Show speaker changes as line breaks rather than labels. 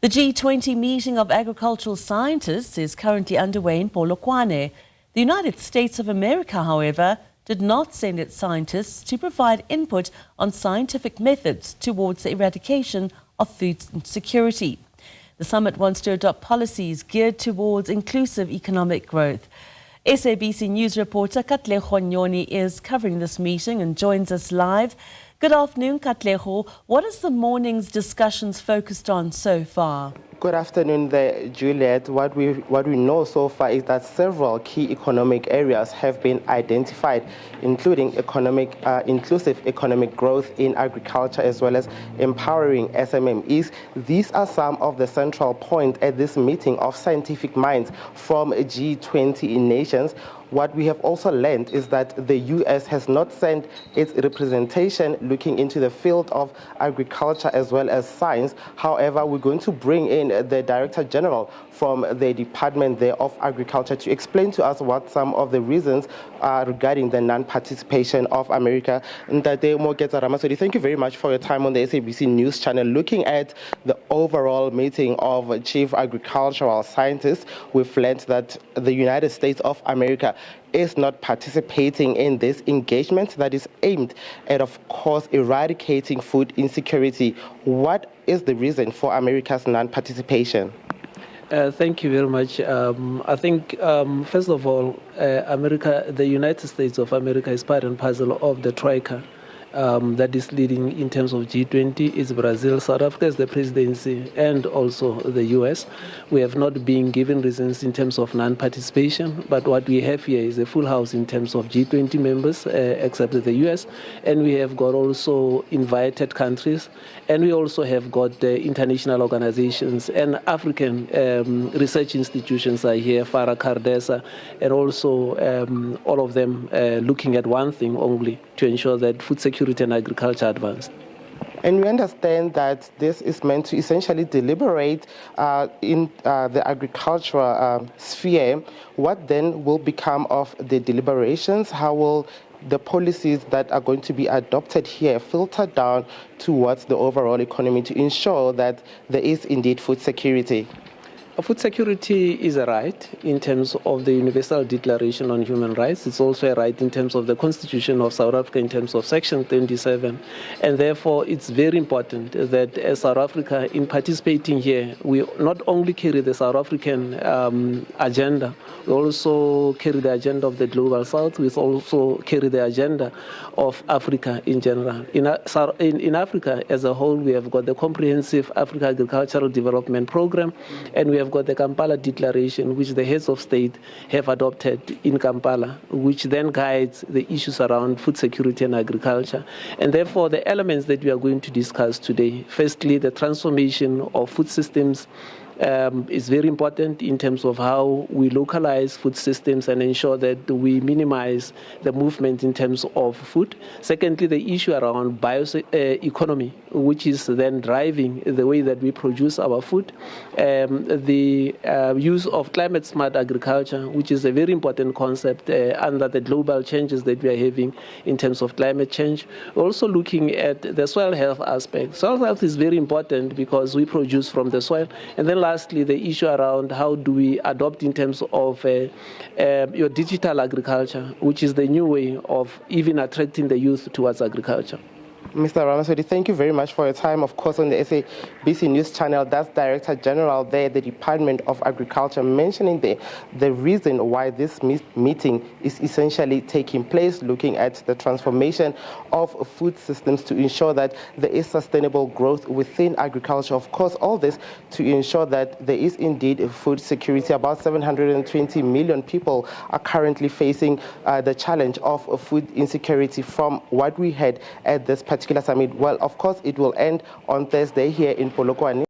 The G20 meeting of agricultural scientists is currently underway in Polokwane. The United States of America, however, did not send its scientists to provide input on scientific methods towards the eradication of food insecurity. The summit wants to adopt policies geared towards inclusive economic growth. SABC News reporter Katlego Nyoni is covering this meeting and joins us live. Good afternoon, Katlego. What is the morning's discussions focused on so far?
Good afternoon there, Juliet. What we know so far is that several key economic areas have been identified, including inclusive economic growth in agriculture as well as empowering SMMEs. These are some of the central points at this meeting of scientific minds from G20 nations. What we have also learned is that the U.S. has not sent its representation looking into the field of agriculture as well as science. However, we're going to bring in the Director General from the Department there of Agriculture to explain to us what some of the reasons are regarding the non-participation of America. Thank you very much for your time on the SABC News channel. Looking at the overall meeting of chief agricultural scientists, we've learned that the United States of America is not participating in this engagement that is aimed at, of course, eradicating food insecurity. What is the reason for America's non-participation?
Thank you very much. I think, first of all, the United States of America is part and parcel of the Troika that is leading in terms of G20 is Brazil, South Africa is the presidency, and also the US. We have not been given reasons in terms of non-participation, but what we have here is a full house in terms of G20 members, except the US, and we have got also invited countries, and we also have got international organizations and African research institutions are here, FARA, Cardesa, and also all of them looking at one thing only, to ensure that food security and agriculture advance.
And we understand that this is meant to essentially deliberate in the agricultural sphere. What then will become of the deliberations? How will the policies that are going to be adopted here filter down towards the overall economy to ensure that there is indeed food security?
Food security is a right in terms of the Universal Declaration on Human Rights. It's also a right in terms of the Constitution of South Africa in terms of Section 27. And therefore, it's very important that as South Africa, in participating here, we not only carry the South African agenda, we also carry the agenda of the Global South, we also carry the agenda of Africa in general. In Africa as a whole, we have got the Comprehensive Africa Agricultural Development Program, and we have got the Kampala Declaration, which the heads of state have adopted in Kampala, which then guides the issues around food security and agriculture. And therefore, the elements that we are going to discuss today, firstly, the transformation of food systems is very important in terms of how we localize food systems and ensure that we minimize the movement in terms of food. Secondly, the issue around bioeconomy, which is then driving the way that we produce our food. The use of climate-smart agriculture, which is a very important concept under the global changes that we are having in terms of climate change. We're also looking at the soil health aspect. Soil health is very important because we produce from the soil. And then lastly, the issue around how do we adopt in terms of your digital agriculture, which is the new way of even attracting the youth towards agriculture.
Mr. Ramaswamy, thank you very much for your time. Of course, on the SABC News channel, that's Director General there, the Department of Agriculture, mentioning the reason why this meeting is essentially taking place, looking at the transformation of food systems to ensure that there is sustainable growth within agriculture. Of course, all this to ensure that there is indeed food security. About 720 million people are currently facing the challenge of food insecurity from what we had at this particular summit. Well, of course, it will end on Thursday here in Polokwane.